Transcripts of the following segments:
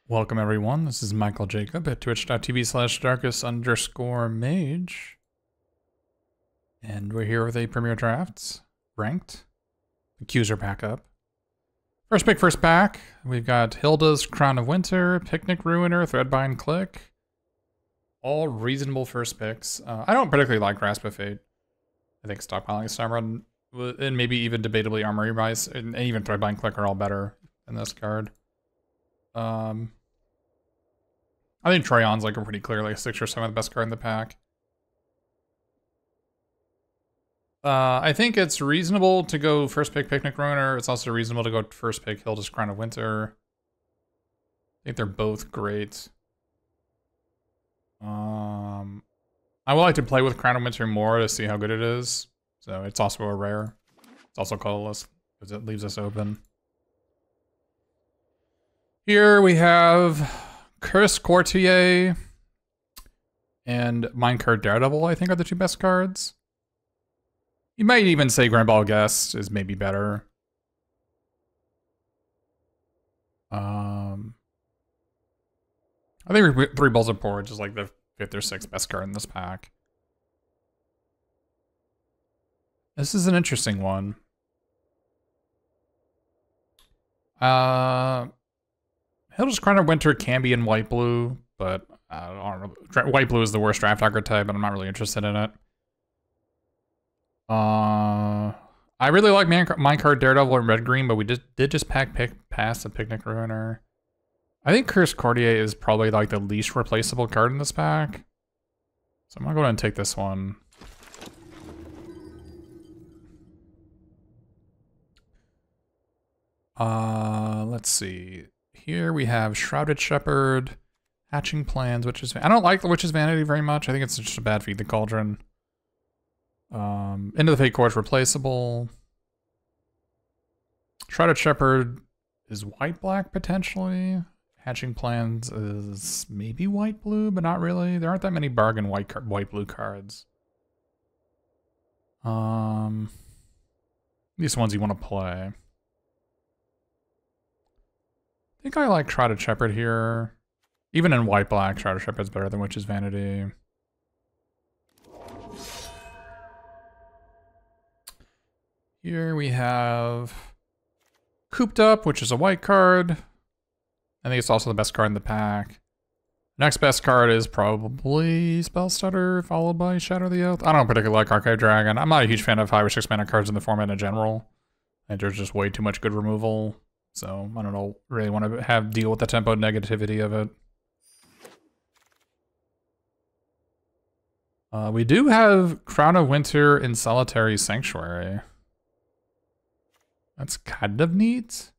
Welcome everyone, this is Michael Jacob at twitch.tv/darkus_mage. And we're here with a Premier Drafts, ranked. The queues are back up. First pick, first pack. We've got Hilda's Crown of Winter, Picnic Ruiner, Threadbind Click. All reasonable first picks. I don't particularly like Grasp of Fate. I think stockpiling is run, and maybe even debatably Armory Vice, and even Threadbind Click are all better than this card. I think Troyon's like a pretty clearly 6 or 7 the best card in the pack. I think it's reasonable to go first pick Picnic Ruiner. It's also reasonable to go first pick Hilda's Crown of Winter. I think they're both great. I would like to play with Crown of Winter more to see how good it is. So it's also a rare. It's also colorless because it leaves us open. Here we have Curse Courtier and Minecart Daredevil, I think, are the 2 best cards. You might even say Grand Ball Guest is maybe better. I think 3 Balls of Porridge is like the 5th or 6th best card in this pack. This is an interesting one. Hilda's Crown of Winter can be in white-blue, but I don't know. White-blue is the worst draft archetype, but I'm not really interested in it. I really like Minecart Daredevil and Red-Green, but we did just pass the Picnic Ruiner. I think Curse Courtier is probably like the least replaceable card in this pack. So I'm gonna go ahead and take this one. Let's see. Here we have Shrouded Shepherd, Hatching Plans, Witch's Vanity. I don't like the Witch's Vanity very much. I think it's just a bad Feed the Cauldron. Into the Fate Court's replaceable. Shrouded Shepherd is white-black potentially. Hatching Plans is maybe white-blue, but not really. There aren't that many bargain white-blue cards. These ones you want to play. I think I like Shrouded Shepherd here. Even in white-black, Shrouded Shepherd's better than Witch's Vanity. Here we have Cooped Up, which is a white card. I think it's also the best card in the pack. Next best card is probably Spellstutter, followed by Shatter the Oath. I don't particularly like Archive Dragon. I'm not a huge fan of 5 or 6 mana cards in the format in general. I think there's just way too much good removal. So, I don't know, really want to deal with the tempo negativity of it. We do have Crown of Winter in Solitary Sanctuary. That's kind of neat.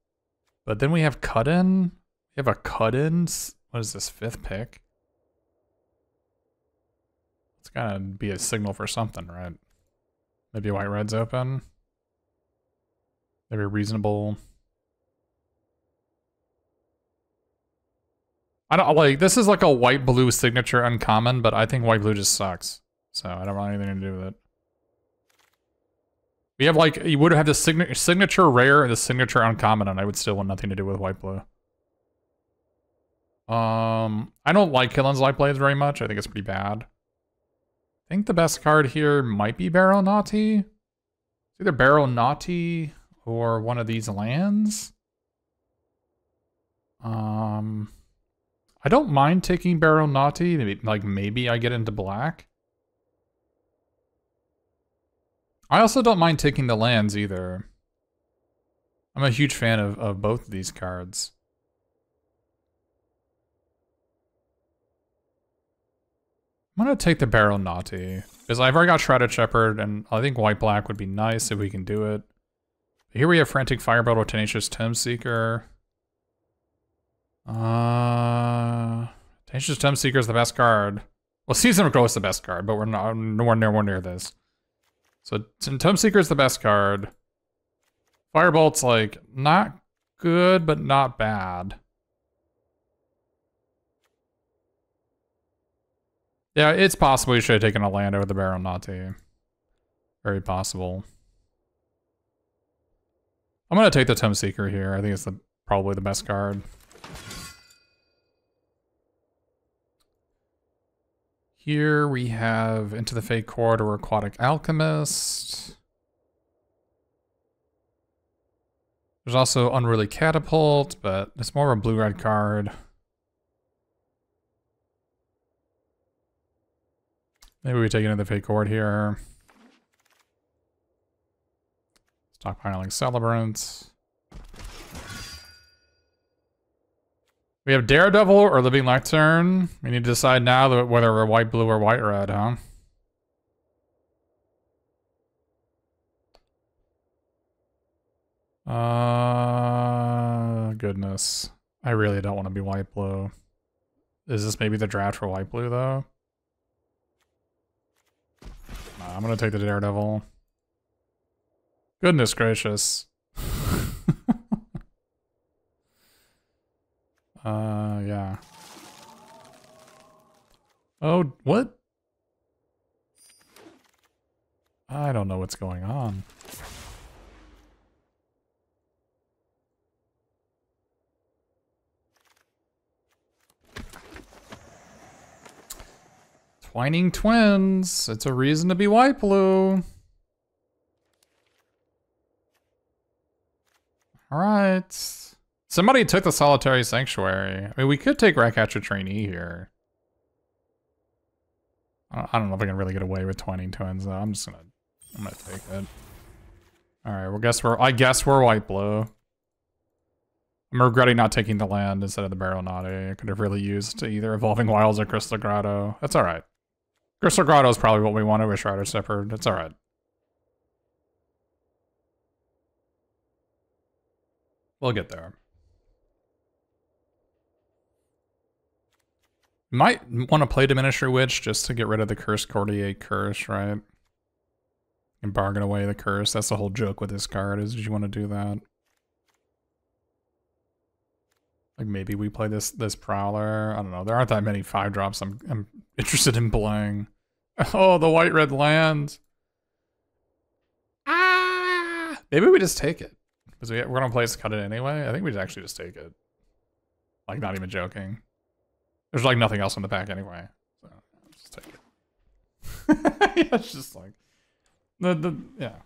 But then we have Cut-In. We have a Cut-In. What is this, 5th pick? It's gotta be a signal for something, right? Maybe White-Red's open. Maybe reasonable. I don't like, this is like a white-blue signature uncommon, but I think white-blue just sucks. So I don't want anything to do with it. We have like, you would have the signature rare and the signature uncommon, and I would still want nothing to do with white-blue. I don't like Killen's Light Blades very much. I think it's pretty bad. I think the best card here might be Barrow Naughty. It's either Barrow Naughty or one of these lands. I don't mind taking Barrow Naughty. Maybe I get into black. I also don't mind taking the lands either. I'm a huge fan of both of these cards. I'm gonna take the Barrow Naughty because I've already got Shrouded Shepherd, and I think white-black would be nice if we can do it. But here we have Frantic Firebolt or Tenacious Tomeseeker. Tenacious Tomeseeker is the best card. Well, Season of Growth is the best card, but we're nowhere near this. So Tomeseeker is the best card. Firebolt's like not good, but not bad. Yeah, it's possible you should have taken a land over the Barrow Naughty. Very possible. I'm gonna take the Tomeseeker here. I think it's probably the best card. Here we have Into the Fate Corridor, Aquatic Alchemist. There's also Unruly Catapult, but it's more of a blue-red card. Maybe we take Into the Fate Cord here. Stockpiling Celebrants. We have Daredevil or Living Lectern. We need to decide now whether we're white, blue, or white, red, huh? Goodness. I really don't want to be white, blue. Is this maybe the draft for white, blue, though? I'm gonna take the Daredevil. Goodness gracious. Yeah. Oh, what? I don't know what's going on. Twining Twins. It's a reason to be white blue. All right. Somebody took the Solitary Sanctuary. I mean, we could take Ratcatcher Trainee here. I don't know if I can really get away with Twining Twins though. I'm gonna take it. All right. Well, I guess we're white blue. I'm regretting not taking the land instead of the Baronati. I could have really used either Evolving Wilds or Crystal Grotto. That's all right. Crystal Grotto is probably what we wanted with Shrouded Shepherd. That's all right. We'll get there. Might want to play Diminisher Witch just to get rid of the Cursed Courtier curse, right? And bargain away the curse. That's the whole joke with this card, is you want to do that. Like maybe we play this Prowler. I don't know. There aren't that many 5-drops I'm interested in playing. Oh, the white-red land. Ah! Maybe we just take it. Because we're going to play Cut It anyway. I think we should actually just take it. Like, not even joking. There's like nothing else in the pack anyway. So, just take it. Yeah, it's just like... yeah.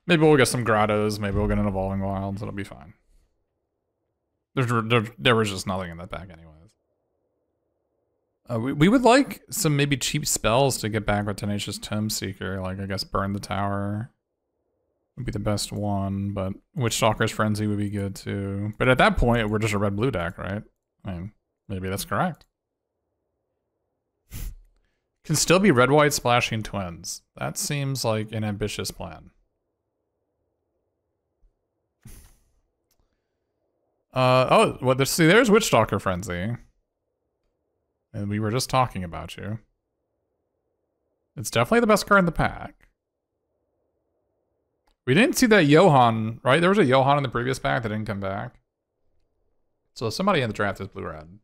Maybe we'll get some Grottos. Maybe we'll get an Evolving Wilds. It'll be fine. There was just nothing in that pack anyways. We would like some maybe cheap spells to get back with Tenacious Tomb Seeker. Like, I guess Burn the Tower would be the best one, but Witchstalker's Frenzy would be good too. But at that point, we're just a red-blue deck, right? I mean, maybe that's correct. Can still be red-white Splashing Twins. That seems like an ambitious plan. Oh, well, see, there's Witchstalker Frenzy. And we were just talking about you. It's definitely the best card in the pack. We didn't see that Johan, right? There was a Johan in the previous pack that didn't come back. So somebody in the draft is blue-red.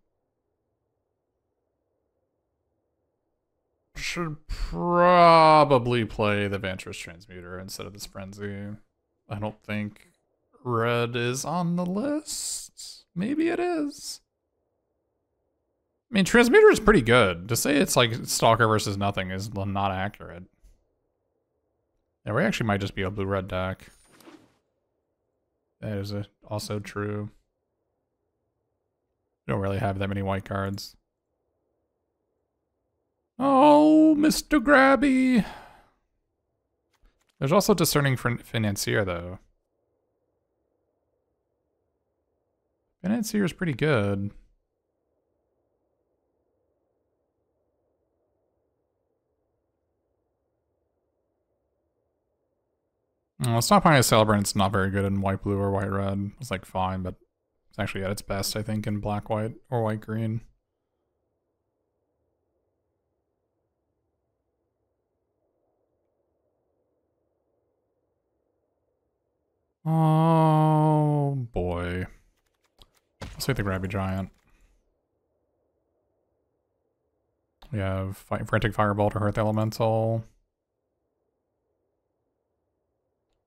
Should probably play the Vantress Transmuter instead of this Frenzy. I don't think red is on the list. Maybe it is. I mean, Transmuter is pretty good. To say it's like Stalker versus nothing is not accurate. Yeah, we actually might just be a blue-red deck. That is also true. We don't really have that many white cards. Oh, Mr. Grabby. There's also Discerning Financier, though. Financier is pretty good. Well, Stockpiling Celebrant's not very good in white, blue, or white, red. It's like fine, but it's actually at its best, I think, in black, white, or white, green. Oh boy. Let's take the Grabby Giant. We have Frantic Firebolt or Earth Elemental.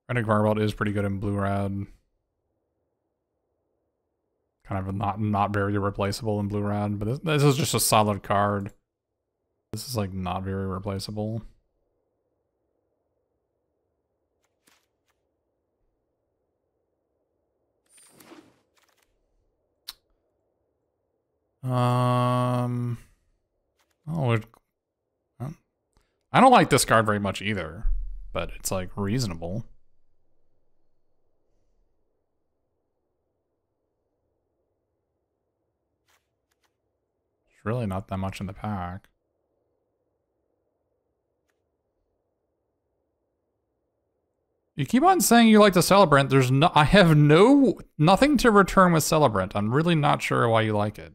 Frantic Firebolt is pretty good in blue-red. Kind of not very replaceable in blue-red, but this is just a solid card. This is like not very replaceable. Oh, I don't like this card very much either, but it's like reasonable. It's really not that much in the pack. You keep on saying you like the Celebrant. There's no, I have nothing to return with Celebrant. I'm really not sure why you like it.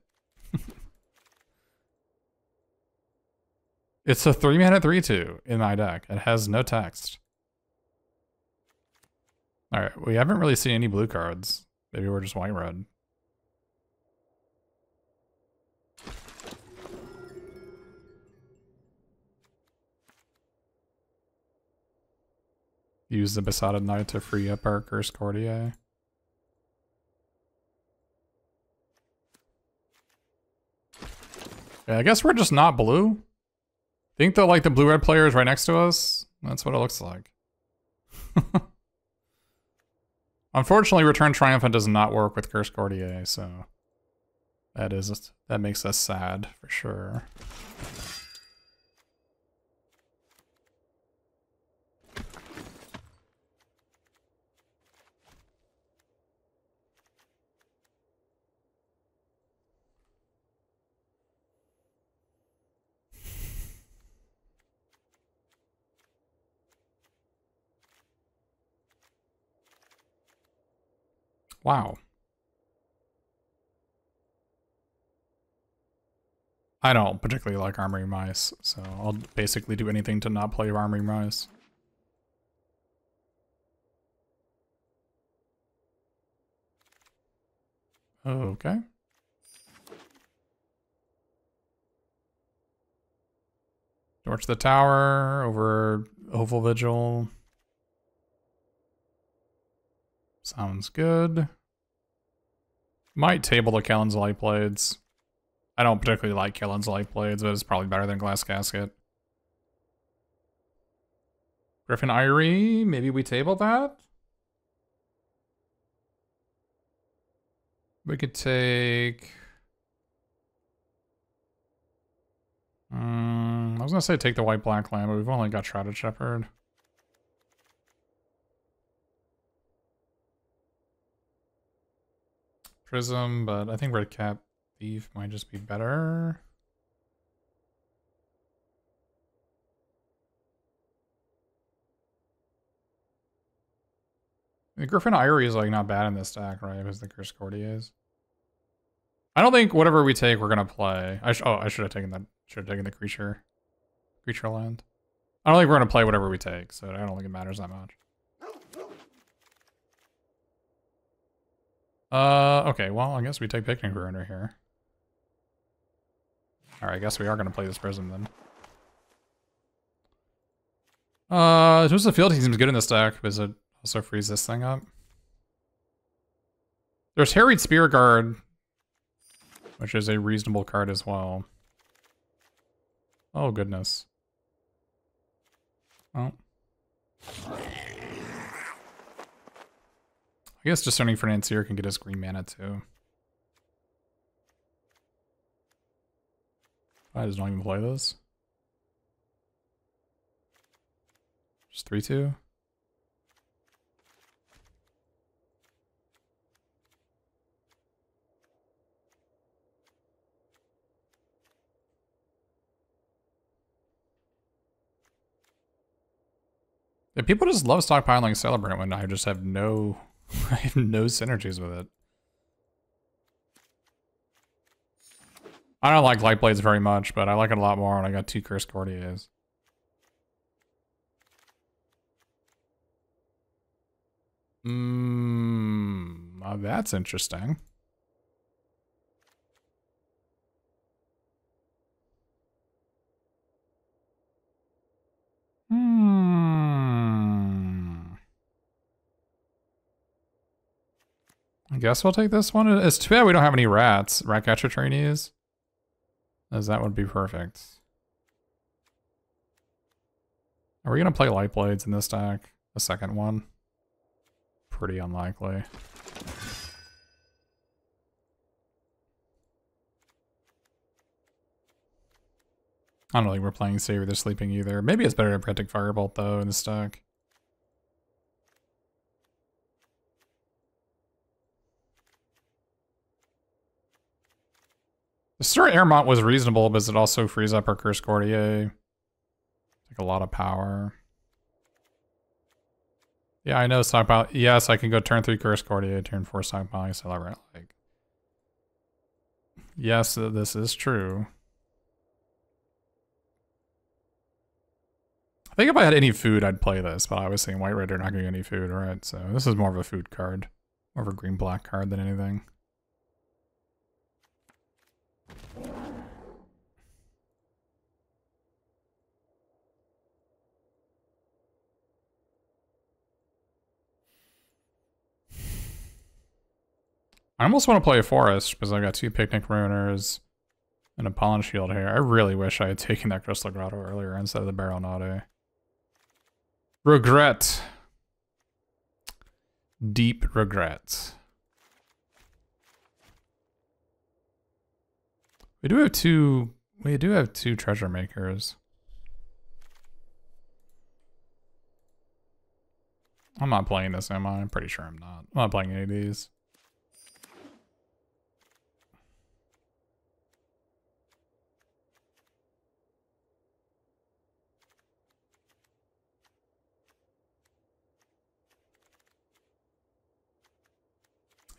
It's a 3-mana 3/2 in my deck. It has no text. Alright, we haven't really seen any blue cards. Maybe we're just white-red. Use the Besotted Knight to free up our Cursed Courtier. Yeah, I guess we're just not blue. Think that like the blue-red player is right next to us? That's what it looks like. Unfortunately, Return Triumphant does not work with Cursed Courtier, so that makes us sad for sure. Wow. I don't particularly like Armory Mice, so I'll basically do anything to not play Armory Mice. Okay. Torch the tower over Oval Vigil. Sounds good. Might table the Kellen's Light Blades. I don't particularly like Kellen's Light Blades, but it's probably better than Glass Casket. Griffin Eyrie, maybe we table that? We could take... I was gonna say take the white-black land, but we've only got Shrouded Shepherd. Prism, but I think Red Cap Thief might just be better. The Griffin Eyrie is like not bad in this stack, right? Because the Cursed Courtiers. I don't think whatever we take, we're gonna play. I should have taken that. Should have taken the creature land. I don't think we're gonna play whatever we take, so I don't think it matters that much. Okay, well, I guess we take Picnic Ruiner here. Alright, I guess we are gonna play this Prism then. Twisted Field seems good in this deck, because it also frees this thing up. There's Harried Spear Guard, which is a reasonable card as well. Oh, goodness. Well. I guess Discerning Financier can get us green mana too. I just don't even play this. Just 3/2. Yeah, people just love stockpiling Celebrant when I just have no I have no synergies with it. I don't like Light Blades very much, but I like it a lot more when I got 2 Cursed Courtiers. That's interesting. I guess we'll take this one. It's too bad we don't have any rats. Ratcatcher trainees. As that would be perfect. Are we gonna play Light Blades in this deck? The second one? Pretty unlikely. I don't think we're playing Savor the Sleeping either. Maybe it's better to Protect Firebolt though in this deck. The Stir Airmont was reasonable, but it also frees up our Curse Courtier. Like a lot of power. Yeah, I know stockpile. Yes, I can go turn 3 Curse Courtier, turn 4 stockpile, Celebrate. Like, yes, this is true. I think if I had any food, I'd play this, but obviously in White Red, you're not going to get any food, right? So this is more of a food card. More of a green-black card than anything. I almost want to play a Forest, because I got 2 Picnic Ruiners and a Pollen Shield here. I really wish I had taken that Crystal Grotto earlier instead of the Barrel Naughty. Regret. Deep regret. We do have two treasure makers. I'm not playing this, am I? I'm pretty sure I'm not. I'm not playing any of these.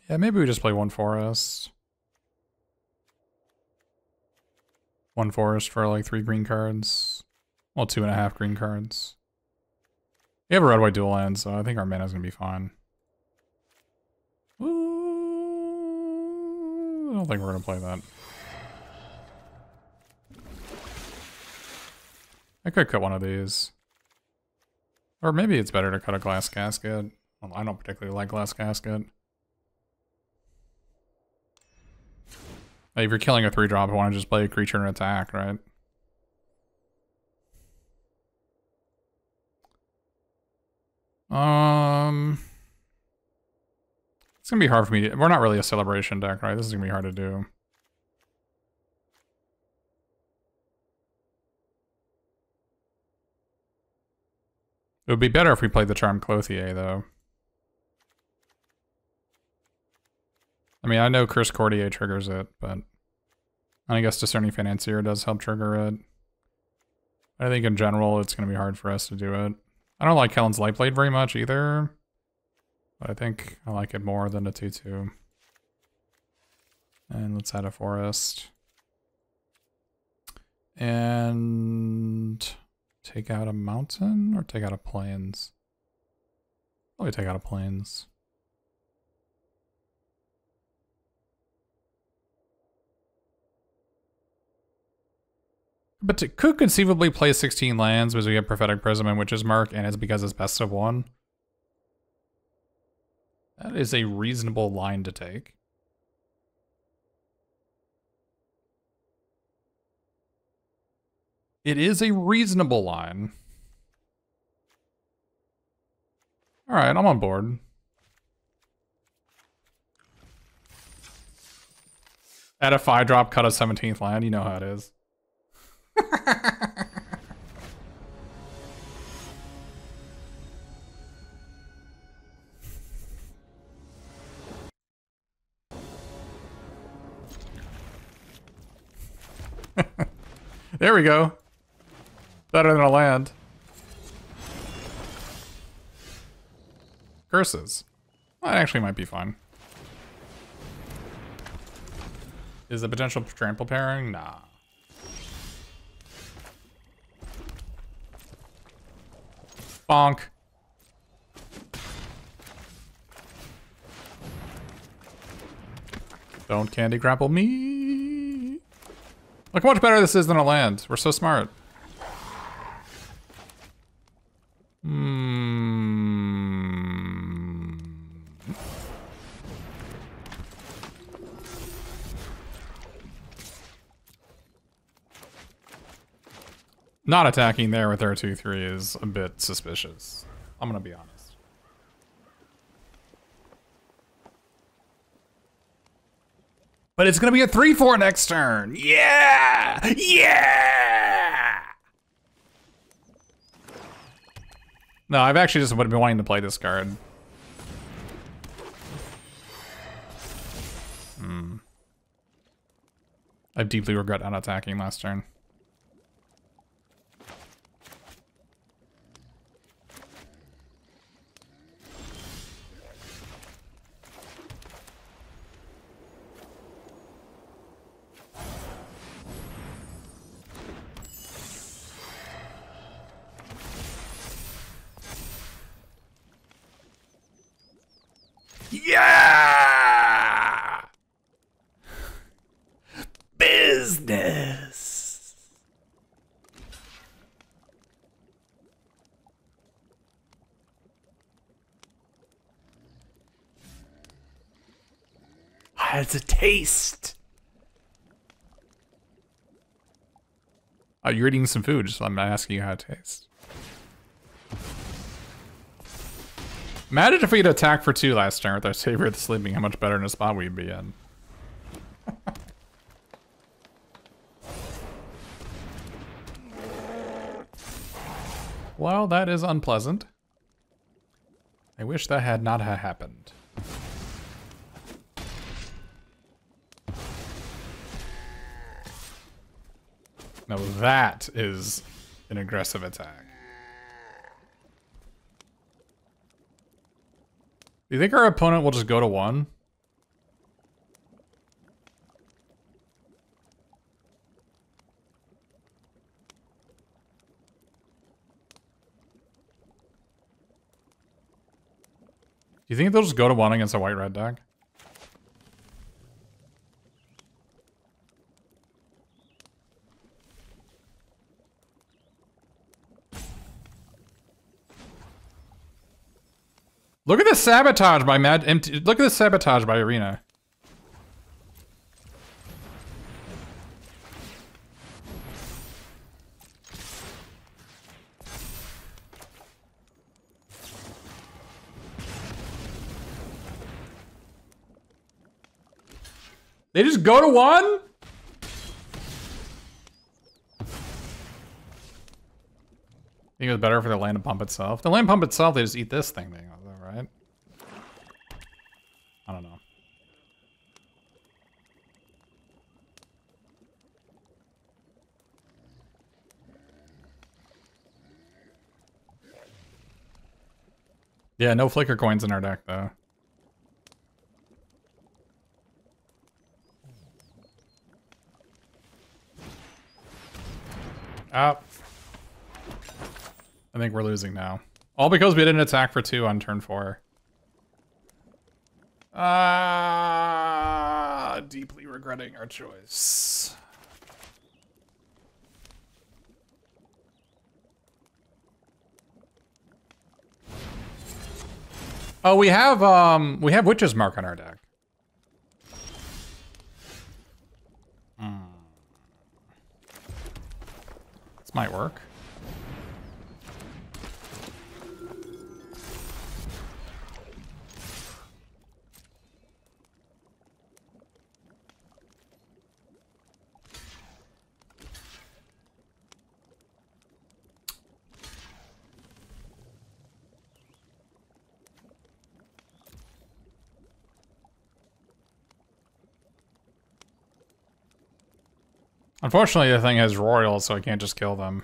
Yeah, maybe we just play 1 Forest. 1 Forest for like 3 green cards. Well, 2.5 green cards. We have a red-white dual land, so I think our mana's gonna be fine. Ooh, I don't think we're gonna play that. I could cut one of these. Or maybe it's better to cut a Glass Casket. Well, I don't particularly like Glass Casket. Like if you're killing a 3-drop, I want to just play a creature and attack, right? It's gonna be hard for me to, we're not really a celebration deck, right? This is gonna be hard to do. It would be better if we played the Charmed Clothier, though. I mean, I know Curse Courtier triggers it, but I guess Discerning Financier does help trigger it. I think in general, it's going to be hard for us to do it. I don't like Kellen's Lightblade very much either, but I think I like it more than the 2/2. And let's add a Forest. And take out a mountain or take out a plains? Probably take out a plains. But it could conceivably play 16 lands because we have Prophetic Prism and Witch's Mark, and it's because it's best of 1. That is a reasonable line to take. It is a reasonable line. Alright, I'm on board. Add a 5-drop, cut a 17th land, you know how it is. There we go. Better than a land. Curses. Well, that actually might be fun. Is the potential trample pairing? Nah. Bonk. Don't candy grapple me. Look how much better this is than a land. We're so smart. Not attacking there with our 2/3 is a bit suspicious. I'm gonna be honest. But it's gonna be a 3/4 next turn. Yeah! Yeah! No, I've actually just been wanting to play this card. I deeply regret not attacking last turn. Yeah! Business. Has a taste. Oh, you're eating some food, so I'm asking you how it tastes. Imagine if we'd attacked for 2 last turn with our Savior of the Sleeping, how much better in a spot we'd be in. Well, that is unpleasant. I wish that had not happened. Now that is an aggressive attack. Do you think our opponent will just go to 1? Do you think they'll just go to 1 against a white-red deck? Look at the sabotage by look at the sabotage by Arena. They just go to 1? I think it was better for the land pump itself. The land pump itself, they just eat this thing, right? I don't know. Yeah, no flicker coins in our deck, though. Oh. I think we're losing now. All because we didn't attack for 2 on turn 4. Deeply regretting our choice. Oh, we have Witch's Mark on our deck. This might work. Unfortunately, the thing has Royal, so I can't just kill them.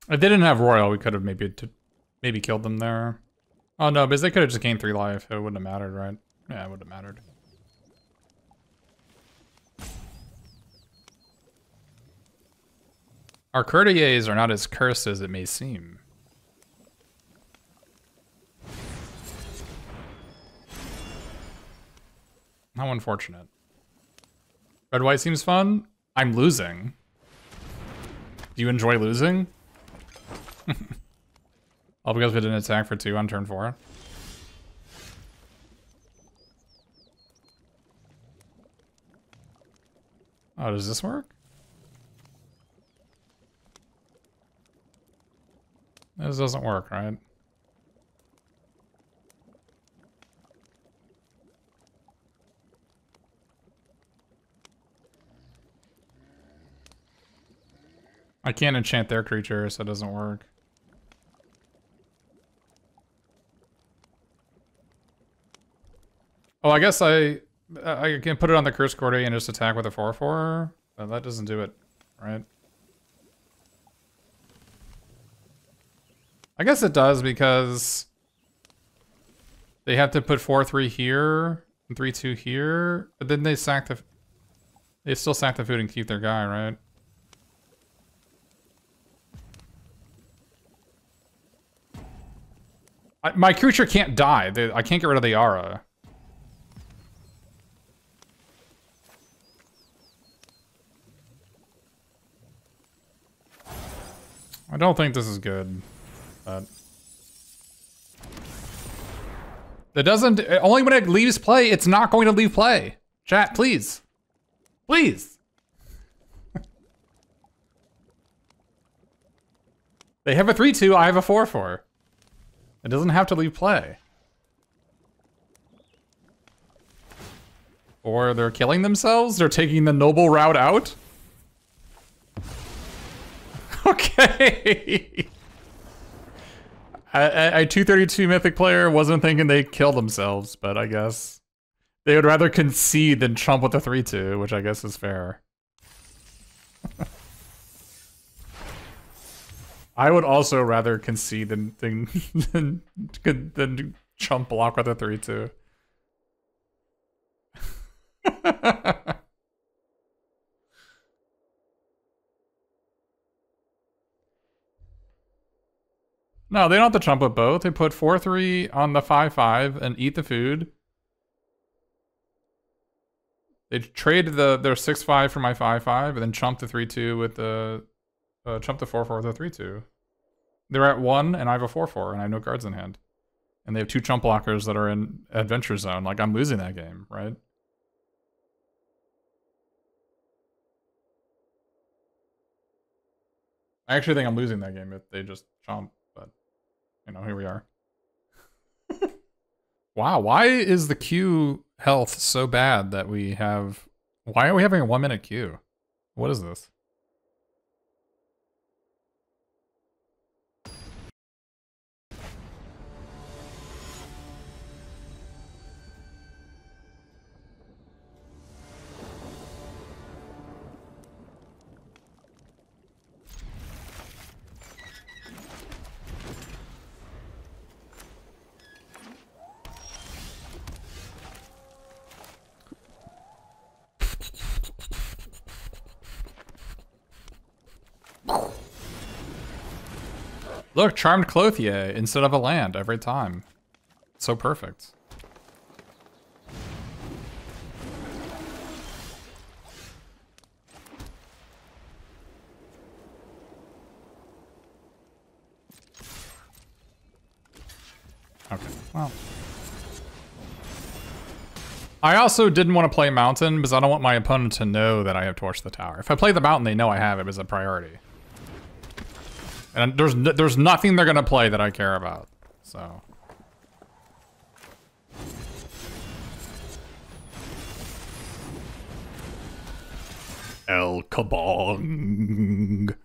If they didn't have Royal, we could have maybe killed them there. Oh no, because they could have just gained 3 life. It wouldn't have mattered, right? Yeah, it would have mattered. Our courtiers are not as cursed as it may seem. How unfortunate. Red white seems fun. I'm losing. Do you enjoy losing? All because we didn't attack for 2 on turn 4. Oh, does this work? This doesn't work, right? I can't enchant their creature, so it doesn't work. Oh, I guess I can put it on the Curse Courtier and just attack with a 4/4, but that doesn't do it, right? I guess it does because they have to put 4/3 here and 3/2 here, but then they sack the. They still sack the food and keep their guy, right? My creature can't die. I can't get rid of the aura. I don't think this is good, but it doesn't. Only when it leaves play, it's not going to leave play. Chat, please, please. They have a 3/2. I have a 4/4. It doesn't have to leave play. Or they're killing themselves? They're taking the noble route out? Okay. A 232 mythic player wasn't thinking they'd kill themselves, but I guess they would rather concede than chump with a 3/2, which I guess is fair. I would also rather concede than chump block with a 3/2. No, they don't have to chump with both. They put 4/3 on the 5/5 and eat the food. They trade their 6/5 for my 5/5 and then chump the 3/2 with the chump the 4/4 with a 3/2. They're at 1 and I have a 4/4 and I have no cards in hand. And they have 2 chump blockers that are in Adventure Zone. Like, I'm losing that game, right? I actually think I'm losing that game if they just chomp, but, you know, here we are. Wow, why is the queue health so bad that we have... Why are we having a 1-minute queue? What is this? Look, Charmed Clothier instead of a land every time. So perfect. Okay, well. I also didn't want to play Mountain because I don't want my opponent to know that I have torched the tower. If I play the Mountain, they know I have it as a priority. And there's nothing they're gonna play that I care about, so. El Kabong.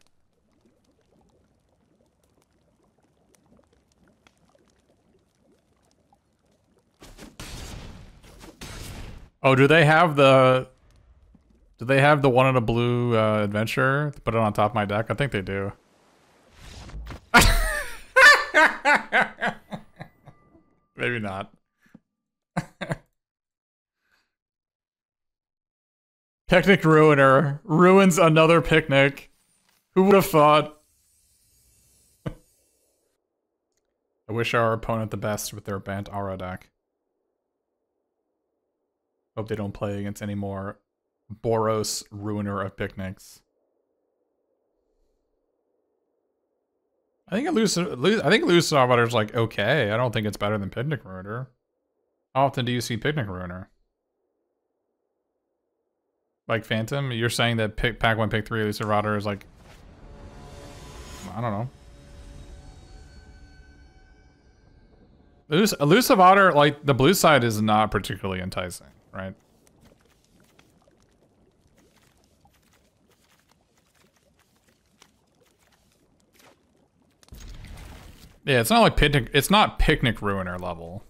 Oh, do they have the one in a blue adventure to put it on top of my deck? I think they do. Maybe not. Picnic Ruiner ruins another picnic. Who would have thought? I wish our opponent the best with their Bant Aura deck. Hope they don't play against any more Boros Ruiner of Picnics. I think Elusive Arbiter's like okay. I don't think it's better than Picnic Ruiner. How often do you see Picnic Ruiner? Like Phantom? You're saying that pack 1, pick 3 Elusive Arbiter is like... I don't know. Elusive Otter, like, the blue side is not particularly enticing, right? Yeah, it's not like Picnic, it's not Picnic Ruiner level.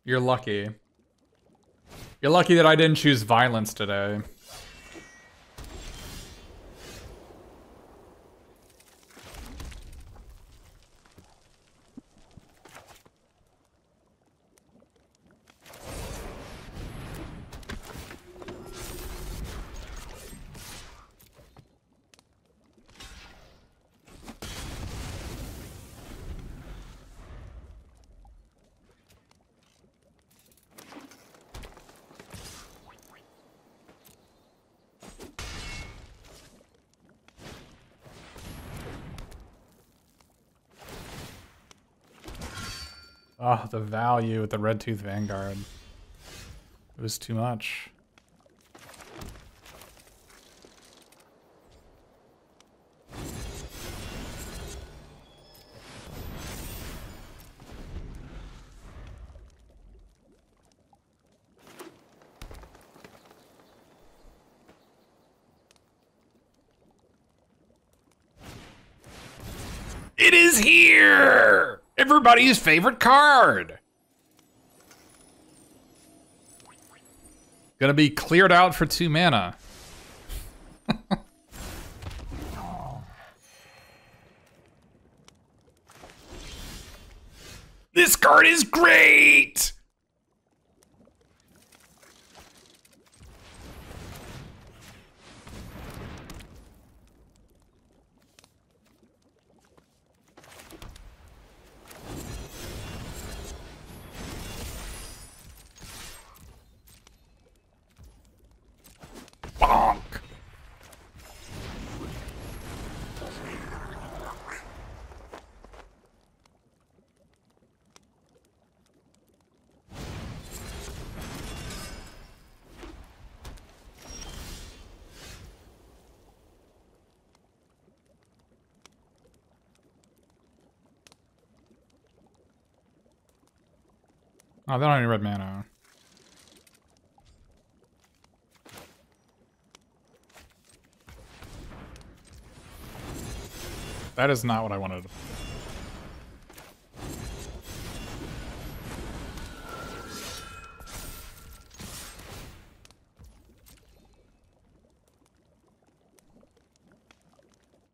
You're lucky. You're lucky that I didn't choose violence today. Oh, the value with the Red Tooth Vanguard. It was too much. It is here! Everybody's favorite card! Gonna be cleared out for 2 mana. This card is great! Bonk! Oh, they don't have any red mana. That is not what I wanted.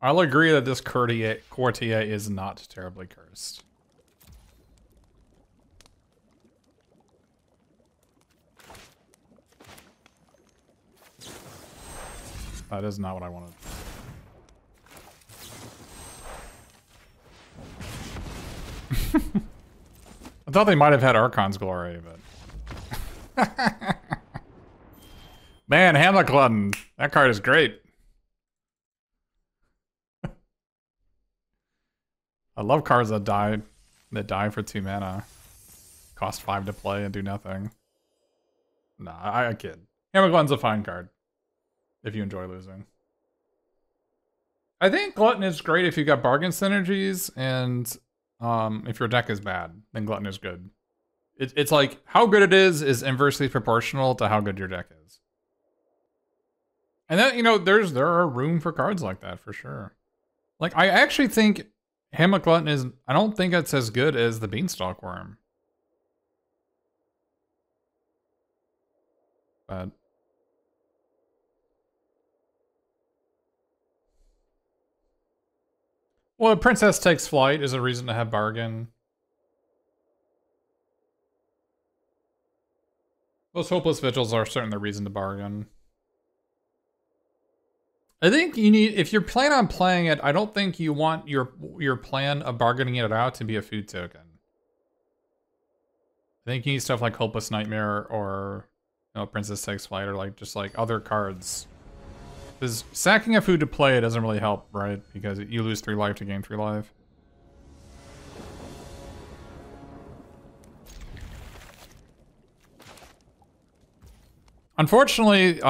I'll agree that this Courtier is not terribly cursed. That is not what I wanted. I thought they might have had Archon's Glory, but... Man, Hamlet Glutton. That card is great. I love cards that die for 2 mana. Cost 5 to play and do nothing. Nah, I kid. Hamlet Glutton's a fine card. If you enjoy losing. I think Glutton is great if you got bargain synergies, and if your deck is bad, then Glutton is good. It's like, how good it is inversely proportional to how good your deck is. And then, you know, there are room for cards like that for sure. Like, I actually think Hamlet Glutton is, I don't think it's as good as the Beanstalk Worm. But well, Princess Takes Flight is a reason to have Bargain. Those Hopeless Vigils are certainly the reason to bargain. I think you need, if you're planning on playing it, I don't think you want your plan of bargaining it out to be a food token. I think you need stuff like Hopeless Nightmare or, you know, Princess Takes Flight, or like just like other cards. Because sacking a food to play it doesn't really help, right? Because you lose 3 life to gain 3 life. Unfortunately,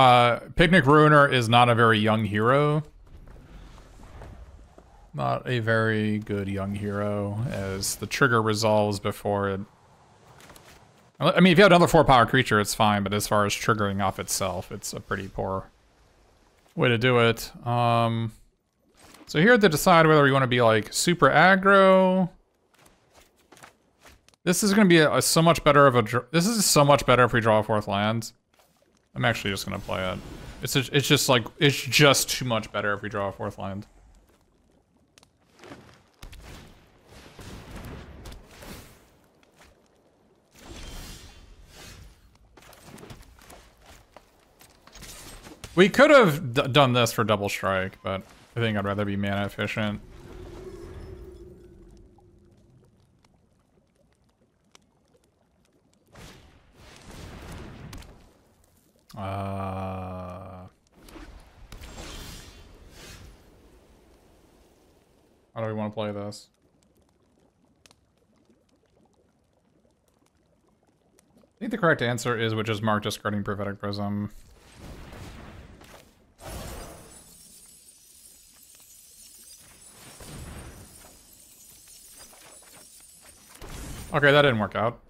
Picnic Ruiner is not a very young hero. Not a very good young hero, as the trigger resolves before it... I mean, if you have another 4-power creature, it's fine, but as far as triggering off itself, it's a pretty poor way to do it. So here to decide whether we want to be like super aggro. This is going to be so much better of a... This is so much better if we draw a 4th land. I'm actually just going to play it. It's just like, it's just too much better if we draw a 4th land. We could have done this for double strike, but I think I'd rather be mana efficient. How do we want to play this? I think the correct answer is, which is marked discarding Prophetic Prism. Okay, that didn't work out.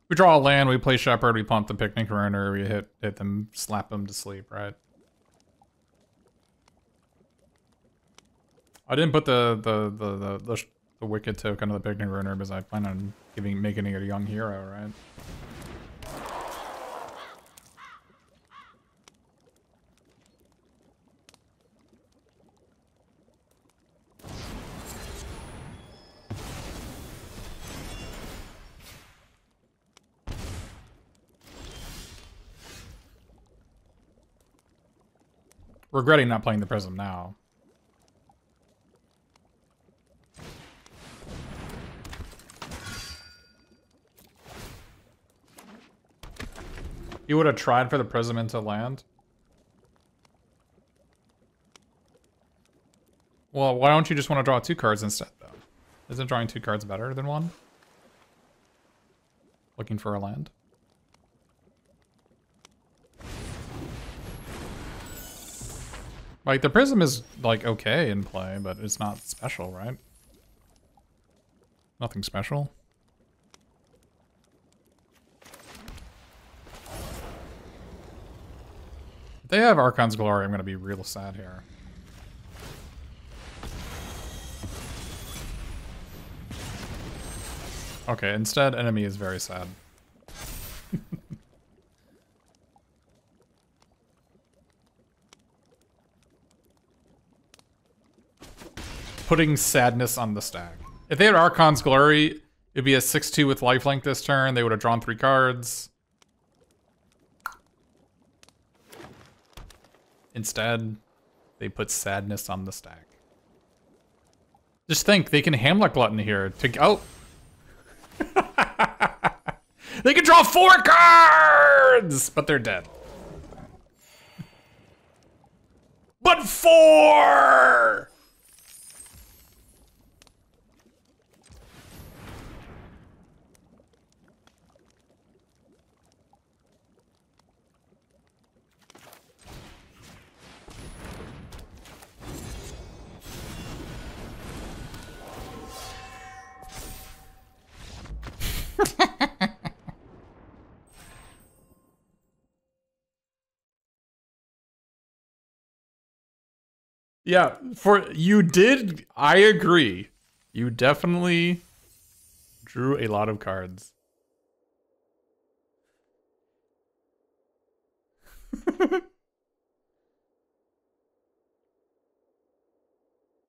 We draw a land, we play Shepherd, we pump the Picnic Ruiner, we hit them, slap them to sleep, right? I didn't put the Wicked token of the Picnic Ruiner because I plan on making it a young hero, right? Regretting not playing the Prism now. You would have tried for the Prism into land? Well, why don't you just want to draw 2 cards instead, though? Isn't drawing 2 cards better than 1? Looking for a land? Like, the Prism is, like, okay in play, but it's not special, right? Nothing special. If they have Archon's Glory, I'm going to be real sad here. Okay, instead, enemy is very sad. Putting sadness on the stack. If they had Archon's Glory, it'd be a 6-2 with lifelink this turn. They would have drawn 3 cards. Instead, they put sadness on the stack. Just think, they can Hamlet Glutton here to go. They can draw 4 cards, but they're dead. But 4! Yeah, you did. I agree. You definitely drew a lot of cards.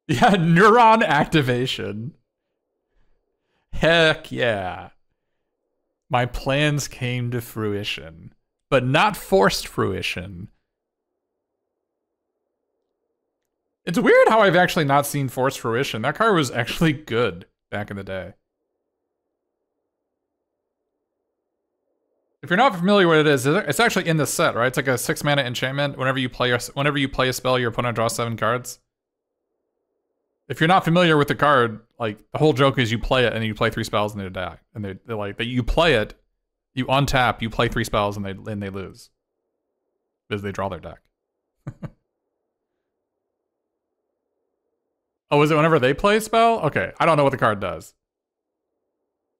Yeah, neuron activation. Heck yeah. My plans came to fruition, but not forced fruition. It's weird how I've actually not seen forced fruition. That card was actually good back in the day. If you're not familiar with what it is, it's actually in the set, right? It's like a 6-mana enchantment. Whenever you play a spell, your opponent draws 7 cards. If you're not familiar with the card, like the whole joke is you play it and you play 3 spells and they die. And they're like that you play it, you untap, you play 3 spells and they lose. Because they draw their deck. Oh, is it whenever they play a spell? Okay, I don't know what the card does.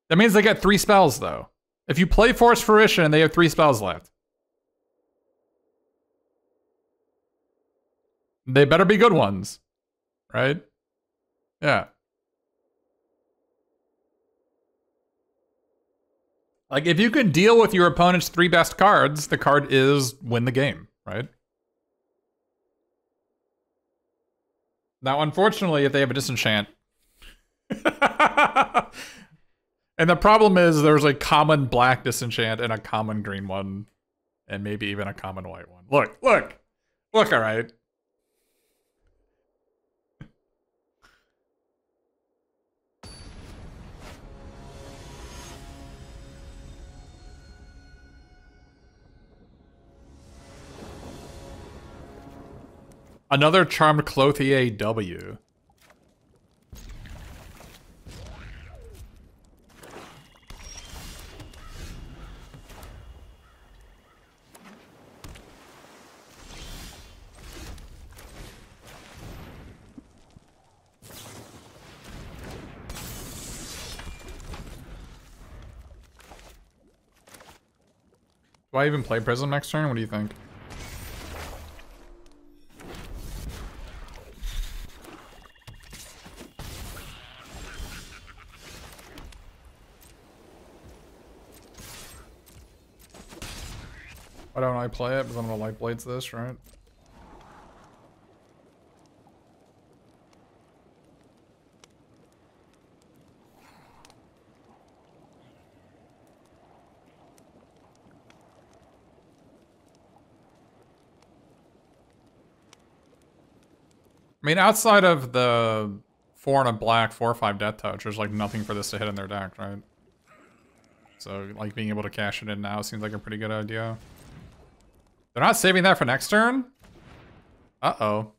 That means they get 3 spells though. If you play Force Fruition, they have 3 spells left. They better be good ones, right? Yeah. Like, if you can deal with your opponent's 3 best cards, the card is win the game, right? Now, unfortunately, if they have a disenchant... And the problem is there's a common black disenchant and a common green one. And maybe even a common white one. Look, look! Look, alright. Another Charmed Clothier W. Do I even play Prism next turn? What do you think? Why don't I play it? Because I'm gonna Light Blades this, right? I mean, outside of the 4 and a black, 4/5 Death Touch, there's like nothing for this to hit in their deck, right? So, like, being able to cash it in now seems like a pretty good idea. They're not saving that for next turn? Uh-oh.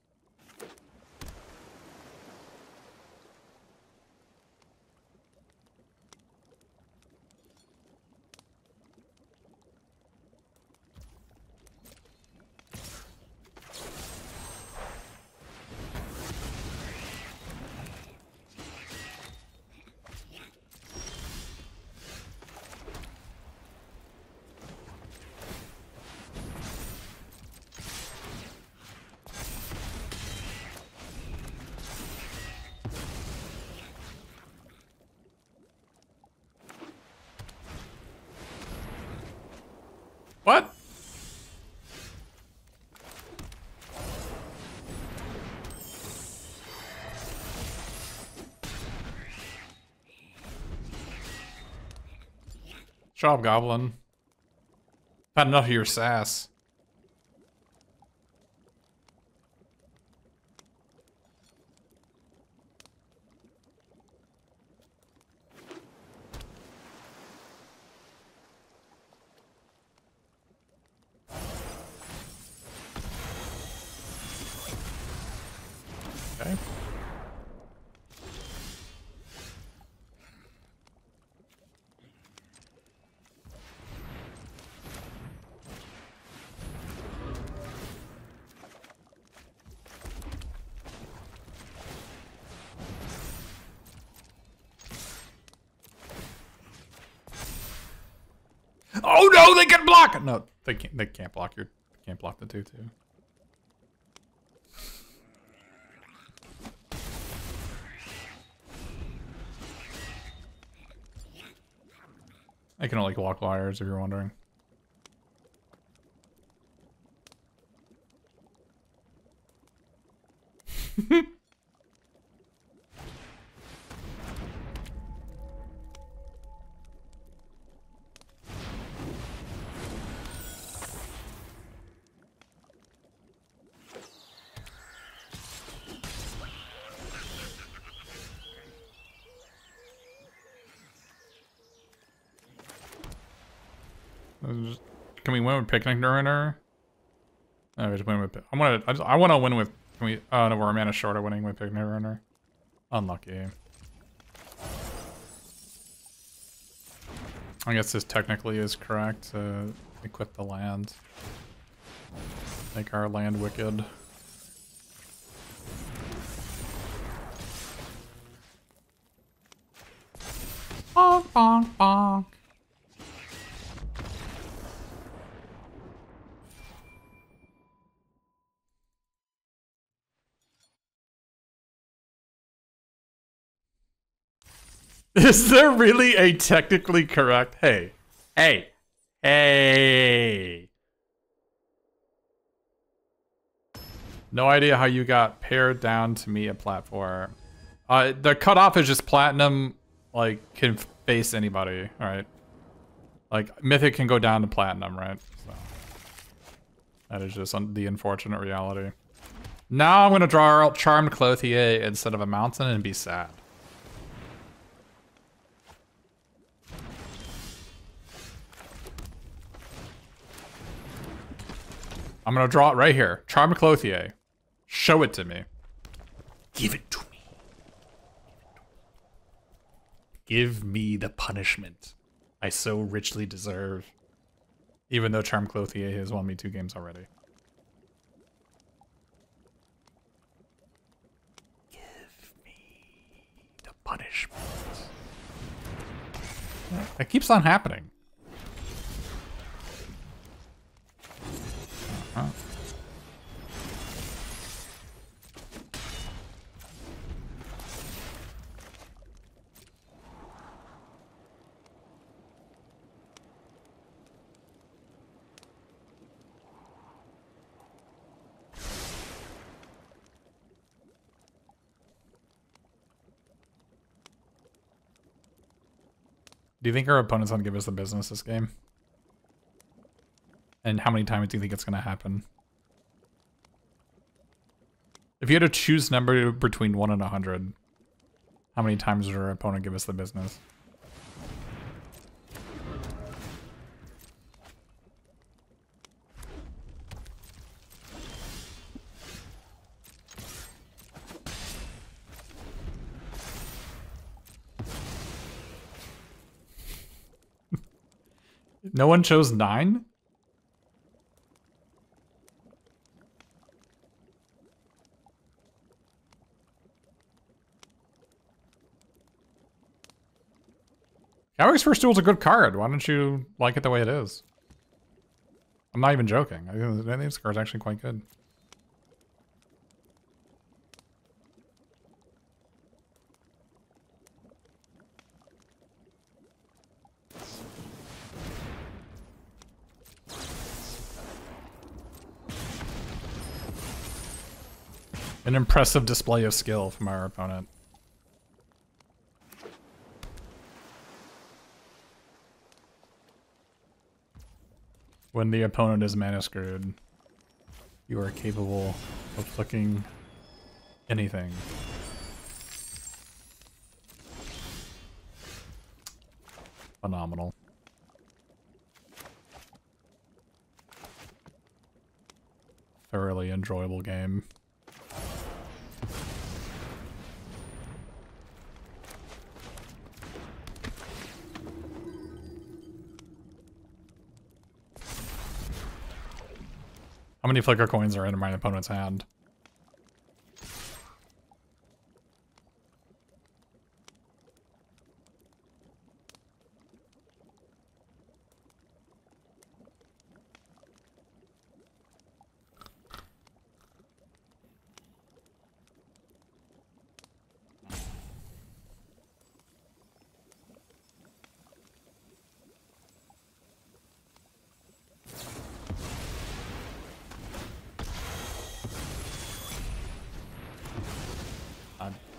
What? Shut up, Goblin. Had enough of your sass. Okay. Oh no, they can block it! No, they can't block your, they can't block the 2/2. I can only block wires if you're wondering. Can we win with Picnic Ruiner? No, we just win with. I want to win with. Can we? Oh no, we're a mana short of winning with Picnic Ruiner. Unlucky. I guess this technically is correct to equip the land. Make our land wicked. Bonk, bonk, bonk. Is there really a technically correct? Hey. No idea how you got pared down to me a platform. The cutoff is just platinum, like, can face anybody, right? Like, Mythic can go down to platinum, right? So, that is just the unfortunate reality. Now I'm gonna draw out Charmed Clothier instead of a mountain and be sad. I'm gonna draw it right here. Charmed Clothier. Show it to me. Give it to me. Give me the punishment I so richly deserve. Even though Charmed Clothier has won me 2 games already. Give me the punishment. It keeps on happening. Do you think our opponent's gonna give us the business this game? And how many times do you think it's gonna happen? If you had to choose number between 1 and 100, how many times would our opponent give us the business? No one chose 9? Cowboy's First Duel's a good card. Why don't you like it the way it is? I'm not even joking. I think this card's actually quite good. An impressive display of skill from our opponent. When the opponent is mana screwed, you are capable of flicking anything. Phenomenal. Thoroughly enjoyable game. How many flicker coins are in my opponent's hand?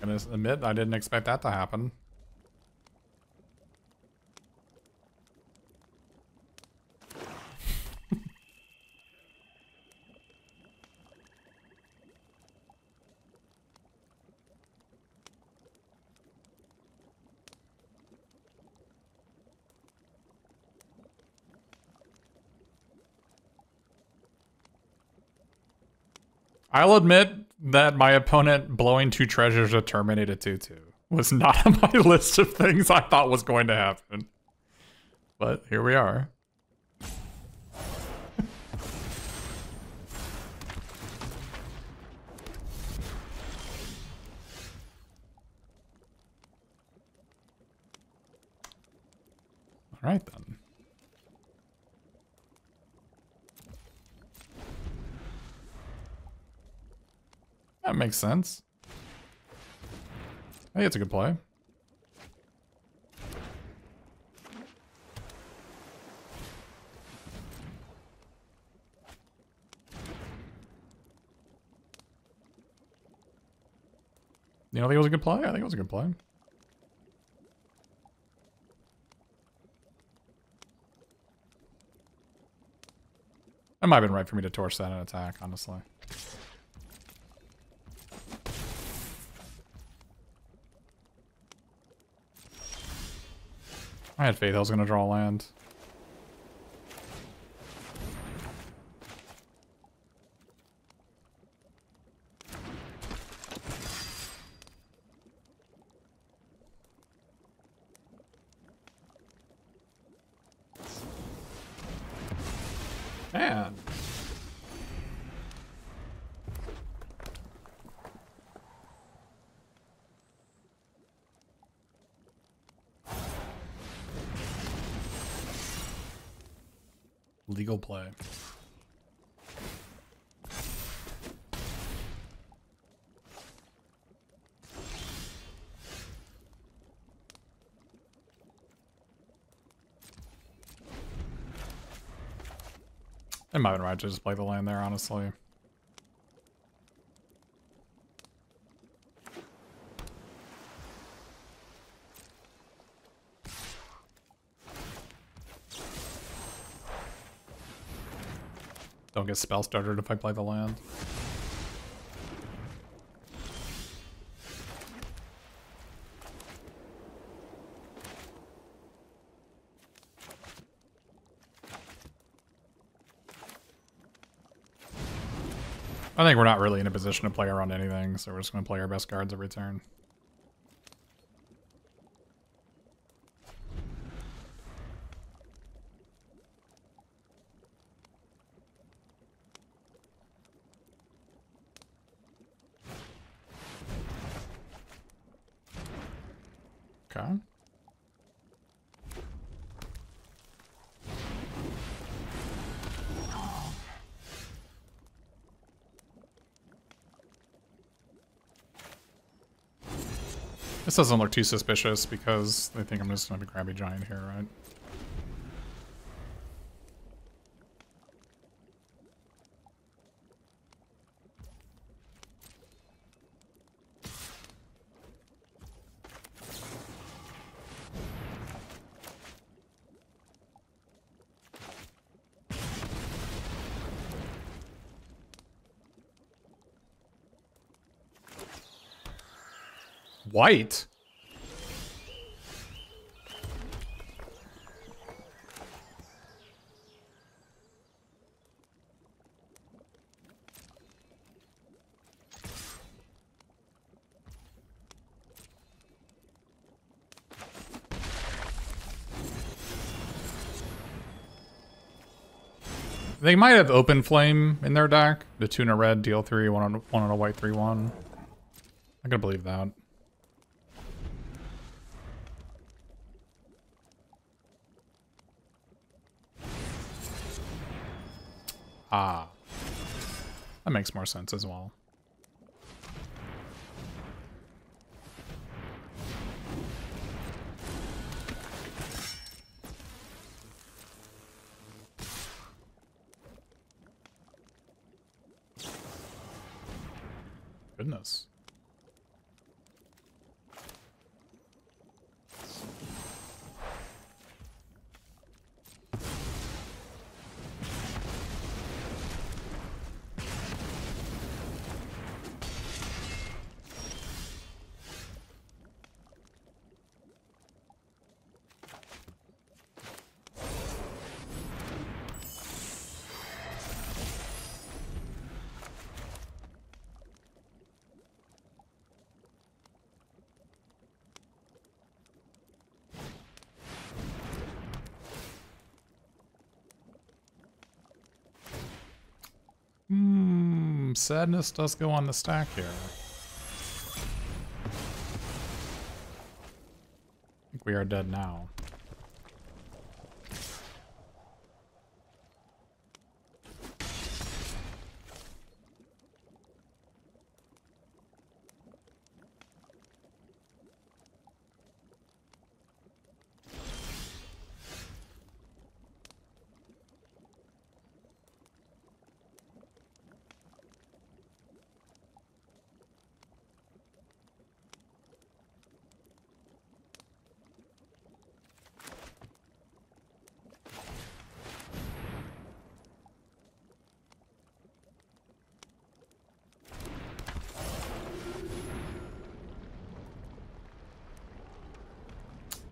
Gonna admit I didn't expect that to happen. I'll admit that my opponent blowing 2 treasures to terminate a 2/2 was not on my list of things I thought was going to happen. But here we are. All right, then. That makes sense. I think it's a good play. You don't think it was a good play? I think it was a good play. That might have been right for me to torch that and attack, honestly. I had faith I was going to draw land. Man. Legal play. It might have been right to just play the land there, honestly. Don't get spell started if I play the land. I think we're not really in a position to play around anything, so we're just going to play our best cards every turn. Okay. This doesn't look too suspicious because they think I'm just going to have a Grabby Giant here, right? White? They might have Open Flame in their deck. The 2 and a red, deal 3, one on a white 3/1. I can believe that. Ah. That makes more sense as well. Goodness. Sadness does go on the stack here. I think we are dead now.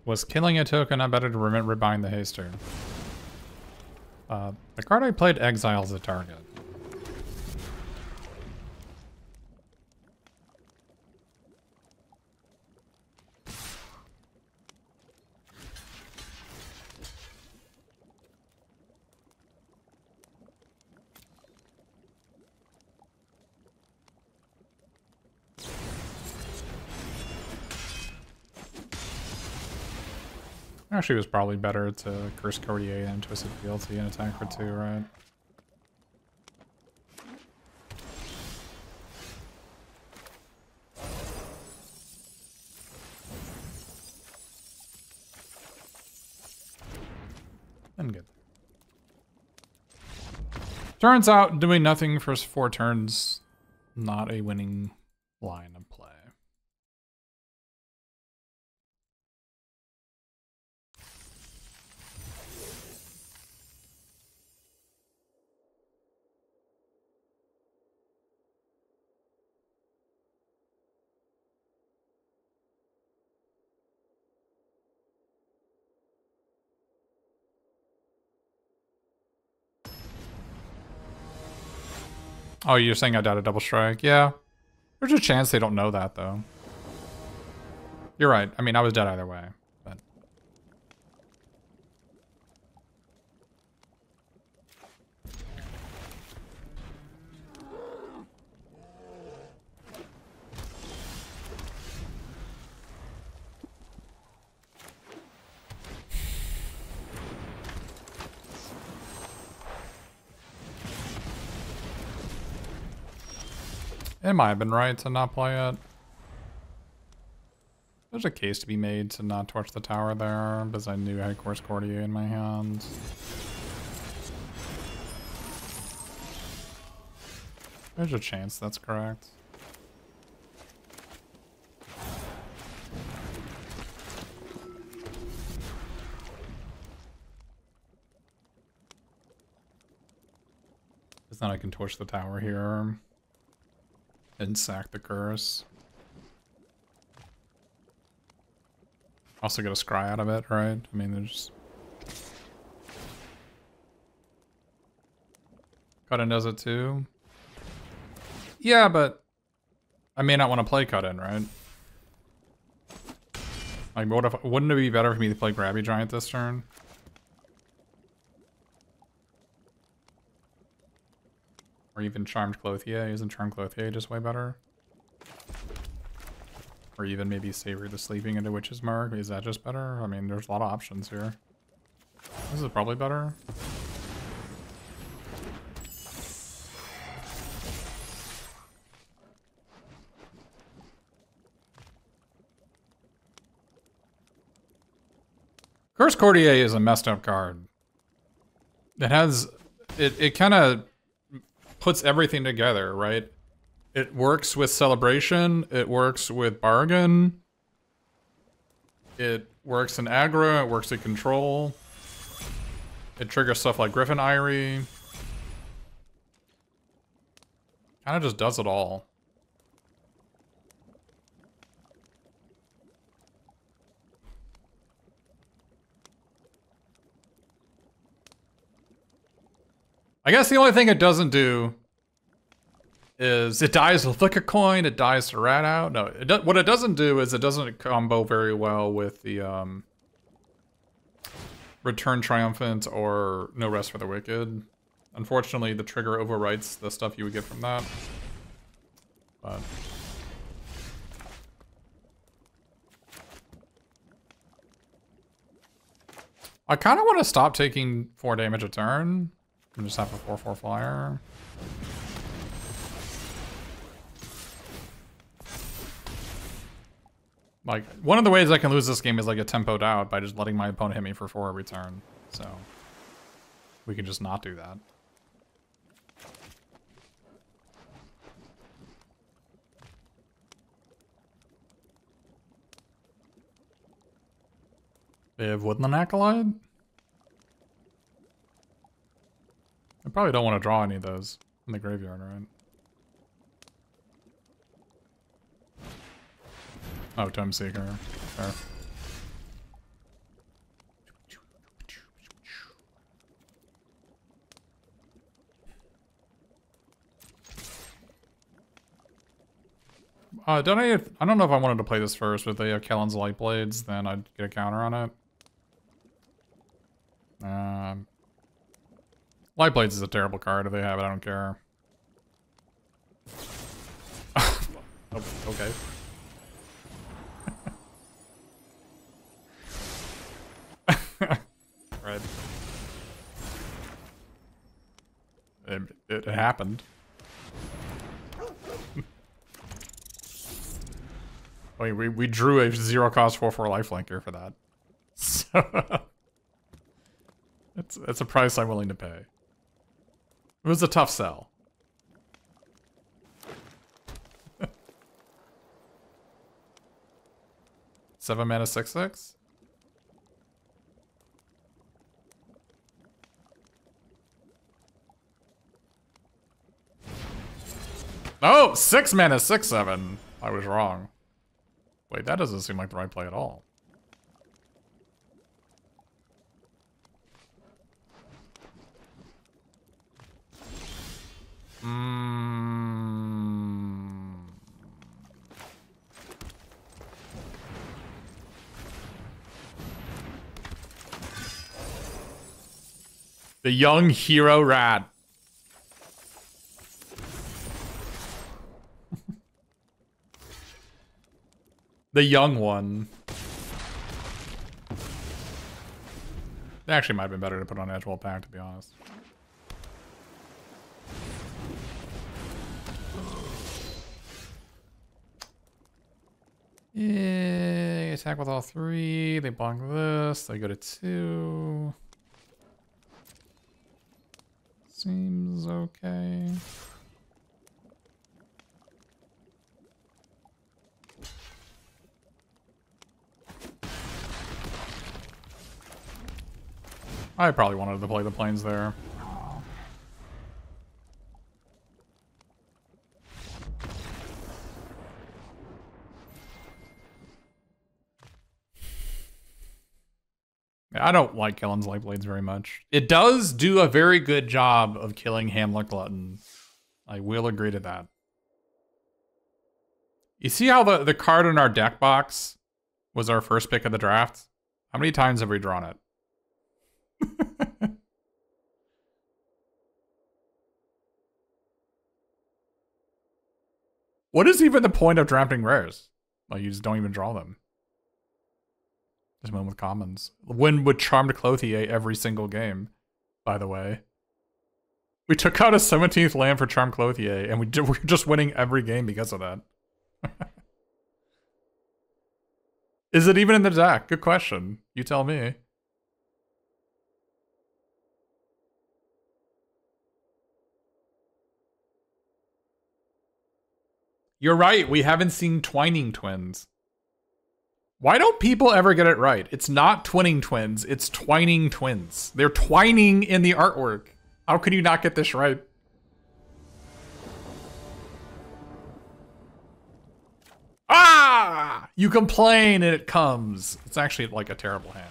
Was killing a token not better to remember buying the haster? The card I played exiles the target. Actually, it was probably better to Curse Courtier and Twisted Fealty and attack for 2, right? And good. Turns out doing nothing for 4 turns, not a winning line of play. Oh, you're saying I died a double strike? Yeah. There's a chance they don't know that, though. You're right. I mean, I was dead either way, but... It might have been right to not play it. There's a case to be made to not torch the tower there, because I knew I had Course Courtier in my hand. There's a chance that's correct. Because then I can torch the tower here. And sack the curse. Also get a scry out of it, right? I mean, there's... Cut-in does it too? Yeah, but... I may not want to play Cut-in, right? Like, what if... Wouldn't it be better for me to play Grabby Giant this turn? Or even Charmed Clothier. Isn't Charmed Clothier just way better? Or even maybe Savor the Sleeping into Witch's Mark. Is that just better? I mean, there's a lot of options here. This is probably better. Curse Courtier is a messed up card. It has... It kind of... puts everything together, right? It works with Celebration, it works with Bargain, it works in Aggro, it works in Control, it triggers stuff like Griffin Eyrie. Kind of just does it all. I guess the only thing it doesn't do is it dies to Flick a Coin, it dies to Rat Out. No, what it doesn't do is it doesn't combo very well with the Return Triumphant or No Rest for the Wicked. Unfortunately, the trigger overwrites the stuff you would get from that. But I kind of want to stop taking 4 damage a turn and just have a 4/4 flyer. Like, one of the ways I can lose this game is like get tempoed out by just letting my opponent hit me for 4 every turn. So we can just not do that. They have Woodland Acolyte? I probably don't want to draw any of those in the graveyard, right? Oh, Tomb Seeker. Fair. I don't know if I wanted to play this first, but if they have Kellen's Light Blades, then I'd get a counter on it. Light Blades is a terrible card. If they have it, I don't care. Oh, okay. Right. It happened. I mean, we drew a 0-cost 4/4 lifelinker for that. So it's a price I'm willing to pay. It was a tough sell. 7 mana 6/6? Oh, 6 mana 6/7. I was wrong. Wait, that doesn't seem like the right play at all. The young hero rat. The young one. It actually might have been better to put on Edgewall Pact, to be honest. Yeah, attack with all 3. They bonk this. They go to 2. Seems okay. I probably wanted to play the planes there. I don't like Kellen's Light Blades very much. It does do a very good job of killing Hamlet Glutton. I will agree to that. You see how the card in our deck box was our first pick of the draft? How many times have we drawn it? What is even the point of drafting rares? Like, you just don't even draw them. Just win with commons. Win with Charmed Clothier every single game, by the way. We took out a 17th land for Charmed Clothier, and we're just winning every game because of that. Is it even in the deck? Good question. You tell me. You're right, we haven't seen Twining Twins. Why don't people ever get it right? It's not Twinning Twins, it's Twining Twins. They're twining in the artwork. How could you not get this right? Ah! You complain and it comes. It's actually like a terrible hand.